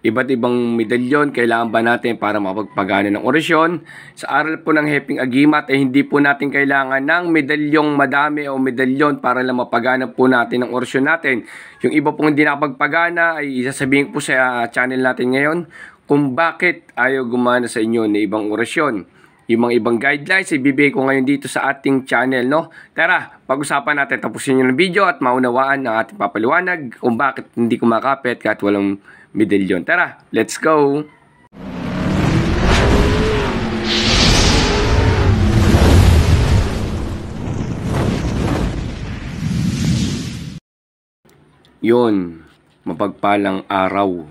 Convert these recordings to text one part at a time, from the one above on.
Iba't ibang medalyon kailangan ba natin para makapagpagana ng orasyon? Sa aral po ng Heping Agimat ay hindi po natin kailangan ng medalyong madami o medalyon para lang mapagana po natin ang orasyon natin. Yung iba pong hindi nakapagpagana ay isasabihin po sa channel natin ngayon kung bakit ayaw gumana sa inyo na ibang orasyon. Yung mga ibang guidelines ay bibigay ko ngayon dito sa ating channel, no? Tara, pag-usapan natin, tapusin nyo ng video at maunawaan ang ating papaliwanag kung bakit hindi kumakapit kahit walang medalyon. Tara, let's go! Yun, mapagpalang araw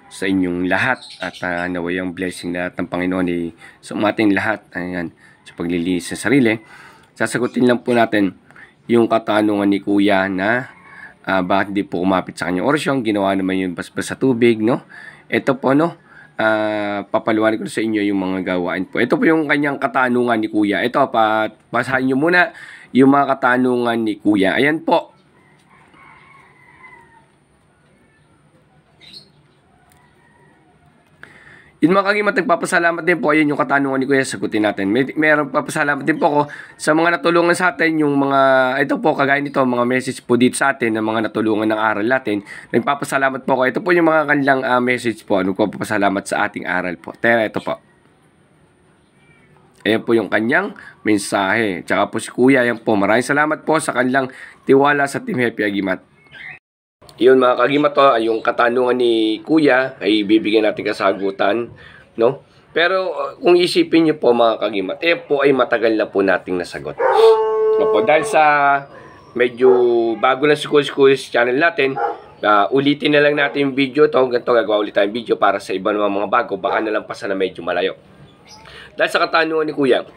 sa inyong lahat at naway ang blessing lahat ng Panginoon ay sa ating lahat. Ayan, sa paglilinis sa sarili. Sasagutin lang po natin yung katanungan ni Kuya na bakit di po kumapit sa kanyang orasyon, ginawa naman yung basbas sa tubig, no? Ito po, no? Papaliwanag ko sa inyo yung mga gawain po. Ito po yung kanyang katanungan ni Kuya. Ito, basahin nyo muna yung mga katanungan ni Kuya. Ayan po. Yun mga kagimat, nagpapasalamat din po. Ayun yung katanungan ni Kuya, sagutin natin. Meron papasalamat din po ako sa mga natulungan sa atin, yung mga, ito po, kagaya nito, mga message po dito sa atin, ng mga natulungan ng aral natin. Nagpapasalamat po ako. Ito po yung mga kanilang message po. Nagpapasalamat sa ating aral po. Tera, ito po. Ayan po yung kanyang mensahe. Tsaka po si Kuya, ayan po. Maraming salamat po sa kanilang tiwala sa Team Happy Agimat. Yun mga kagimat, to, yung katanungan ni Kuya ay bibigyan natin kasagutan, no? Pero kung isipin niyo po mga kagimat, po ay matagal na po nating nasagot. Opo, dahil sa medyo bago lang school channel natin, ulitin na lang natin yung video to. Ganito, gagawa ulit tayong video para sa iba naman mga bago, baka na lang pa sana medyo malayo. Dahil sa katanungan ni Kuya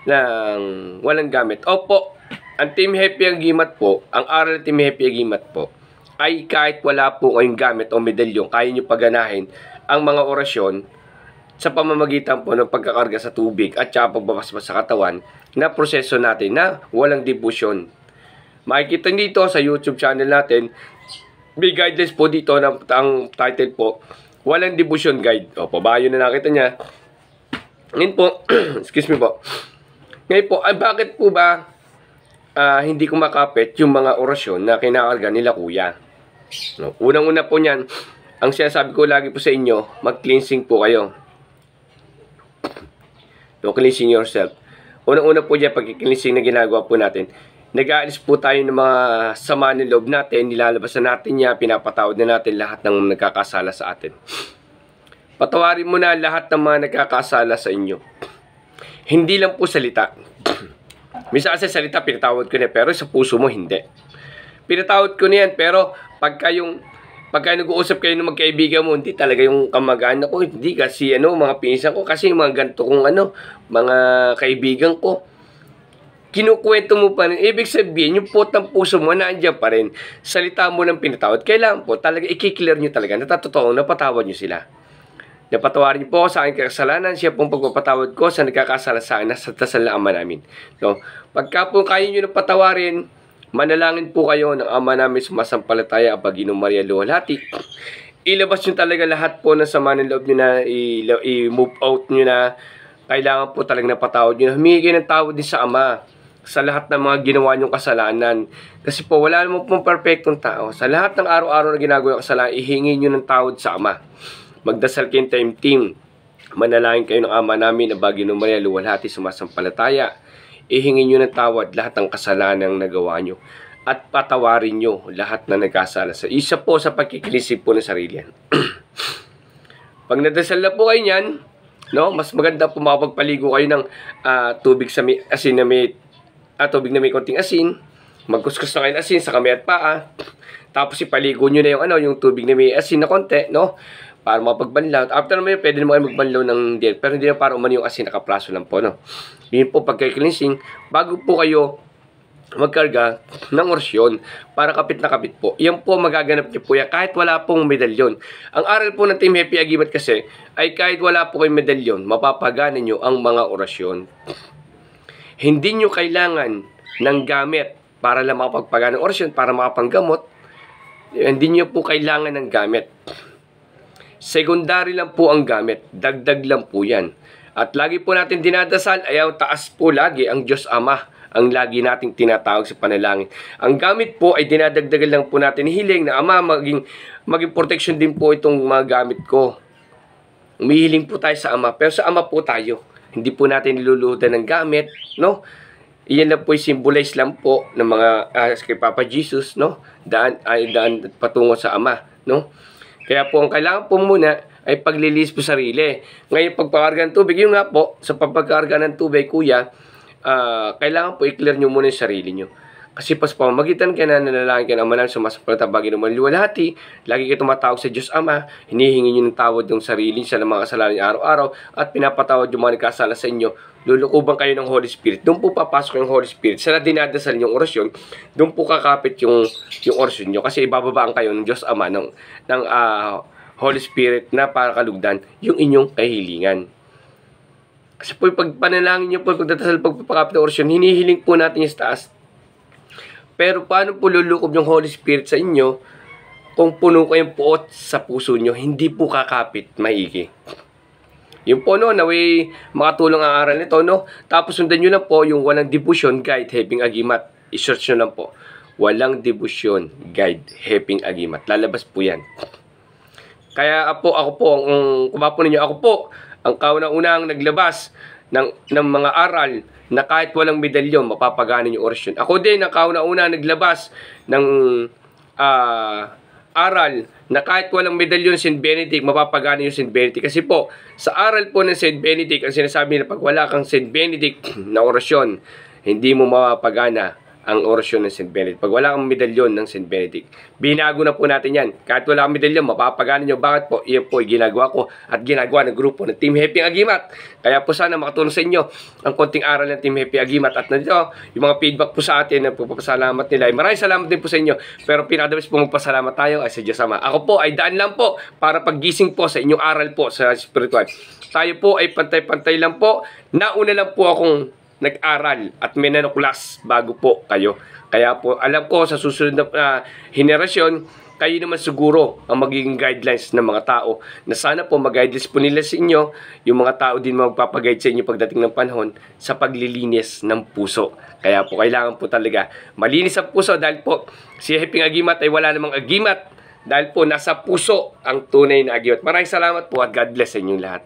ng walang gamit. Opo, ang Team Happy Agimat po, ang aral ng Team Happy Agimat po, ay kahit wala po kayong gamit o medalyon, kaya nyo paganahin ang mga orasyon sa pamamagitan po ng pagkakarga sa tubig at saka pagbabasbas sa katawan na proseso natin na walang debusyon. Makikita dito sa YouTube channel natin, may guidelines po dito na ang title po, Walang Debusyon Guide. O, pabayo na nakita niya. Ngayon po, excuse me po. Ngayon po, bakit po ba hindi kumakapit yung mga orasyon na kinakarga nila Kuya? No, unang-una po niyan, ang sinasabi ko lagi po sa inyo, mag-cleansing po kayo. No, cleansing yourself. Unang-una po diyan, pag-cleansing na ginagawa po natin, nag-aalis po tayo ng mga sama ng loob natin, nilalabas na natin niya, pinapatawad na natin lahat ng nagkakasala sa atin. Patawarin mo na lahat ng mga nagkakasala sa inyo. Hindi lang po salita. Minsan kasi salita, pinatawad ko na, pero sa puso mo, hindi. Pinatawad ko na yan, pero pagka nag-uusap kayo ng magkaibigan mo, hindi talaga yung kamag-anak ko, hindi kasi mga pinsan ko, kasi mga ganito kong mga kaibigan ko. Kinukwento mo pa rin. Ibig sabihin, yung potang puso mo, naandyan pa rin. Salita mo ng pinatawad. Kailangan po, talaga, i-clear nyo talaga. Natatotoong, napatawad nyo sila. Napatawarin niyo po ako sa aking kasalanan. Siya pong pagpapatawad ko sa nagkakasala sa akin sa dasal ng Ama namin. No? Pagka po kaya nyo napatawarin, manalangin po kayo ng Ama namin sumasampalataya, Abaginong Maria Luwalhati. Ilabas nyo talaga lahat po ng sama ng loob nyo na, i-move out nyo na. Kailangan po talagang napatawad nyo na. Humingi ng tawad din sa Ama sa lahat ng mga ginawa nyong kasalanan. Kasi po, wala naman pong perfectong tao. Sa lahat ng araw-araw na ginagawa kasalanan, ihingi nyo ng tawad sa Ama. Magdasal kayong team. Manalangin kayo ng Ama namin, Abaginong Maria Luwalhati sumasampalataya. Ihingin nyo ng tawad lahat ng kasalanang nagawa nyo. At patawarin nyo lahat na nagkasala. Isa po sa pagkikilisip po ng sarili yan. Pag nadasal na po kayo yan, no, mas maganda po makapagpaligo kayo ng tubig sa may asin na may tubig na may konting asin. Magkuskus na kayo ng asin sa kamay at paa. Tapos ipaligo nyo na yung tubig na may asin na konti, no? Para makapagbanlaw. After naman yun, pwede naman kayo magbanlaw ng diet. Pero hindi na para umani yung asin, nakapraso lang po, no? Yun po pagka-cleansing, bago po kayo magkarga ng orasyon para kapit na kapit po. Yan po magaganap niyo po yan kahit wala pong medalyon. Ang aral po ng Team Happy Agimat kasi ay kahit wala po kayong medalyon, mapapagana nyo ang mga orasyon. Hindi nyo kailangan ng gamit para lang makapagpagana ng orasyon, para makapanggamot. Hindi nyo po kailangan ng gamit. Secondary lang po ang gamit. Dagdag lang po yan. At lagi po natin dinadasal, ayaw taas po lagi ang Diyos Ama ang lagi nating tinatawag sa panalangin. Ang gamit po ay dinadagdagan lang po natin hiling na Ama, maging protection din po itong mga gamit ko. Umihiling po tayo sa Ama, pero sa Ama po tayo. Hindi po natin niluluhudan ng gamit, no? Iyan na po yung symbolize lang po ng mga kay Papa Jesus, no? Daan patungo sa Ama, no? Kaya po ang kailangan po muna ay paglilis po sarili. Ngayon pagpakarga ng tubig, yun nga po, sa pagpakarga ng tubig, kuya, kailangan po i-clear nyo muna yung sarili nyo. Kasi pas pamamagitan ka na, nanalangin ka na Ama, sumasampalataya bagay ng maluwalhati, lagi ka tumatawag sa Diyos Ama, hinihingi nyo ng tawad yung sarili sa mga kasalanan araw-araw, at pinapatawad yung mga nagkasala sa inyo, lulukuban kayo ng Holy Spirit. Doon po papasok yung Holy Spirit. Sa dinadasal yung orasyon, doon po kakapit yung orasyon nyo. Kasi ibababaan kayo ng Diyos Ama, ng Holy Spirit na para kalugdan yung inyong kahilingan. Kasi po yung pagpanalangin nyo po, pagdadasal, pagpapakapit ng orasyon, hinihiling po natin yung taas. Pero paano po lulukob yung Holy Spirit sa inyo kung puno kayong puot sa puso nyo, hindi po kakapit maigi. Yung po, no, naway makatulong ang aral nito, no? Tapos sundan nyo lang po yung walang devotion guide, Heping Agimat. I-search nyo lang po. Walang devotion guide, Heping Agimat. Lalabas po yan. Kaya ako po, kumapo ninyo, ako po, ang kauna-unang naglabas ng mga aral na kahit walang medalyon, mapapagana yung orasyon. Ako din, ang kauna-unang naglabas ng aral na kahit walang medalyon St. Benedict, mapapagana yung St. Benedict. Kasi po, sa aral po ng St. Benedict, ang sinasabi na pag wala kang St. Benedict na orasyon, hindi mo mapapagana ang orasyon ng St. Benedict. Pag wala kang medalyon ng St. Benedict, binago na po natin yan. Kahit wala kang medalyon, mapapagana nyo. Bakit po? Iyan po ginagawa ko at ginagawa ng grupo ng Team Heping Agimat. Kaya po sana makatulong sa inyo ang konting aral ng Team Heping Agimat. At nandito, yung mga feedback po sa atin, nagpapasalamat nila. Maraming salamat din po sa inyo. Pero pinakadabis po magpasalamat tayo ay sa Diyos Ama. Ako po ay daan lang po para paggising po sa inyong aral po sa spiritual. Tayo po ay pantay-pantay lang po. Nauna lang po akong nag-aral at may nanuklas bago po kayo. Kaya po, alam ko sa susunod na henerasyon, kayo naman siguro ang magiging guidelines ng mga tao na sana po mag-guidelines po nila sa inyo, yung mga tao din magpapaguide sa inyo pagdating ng panahon sa paglilinis ng puso. Kaya po, kailangan po talaga malinis ang puso dahil po si Heping Agimat ay wala namang agimat dahil po nasa puso ang tunay na agimat. Maraming salamat po at God bless sa inyong lahat.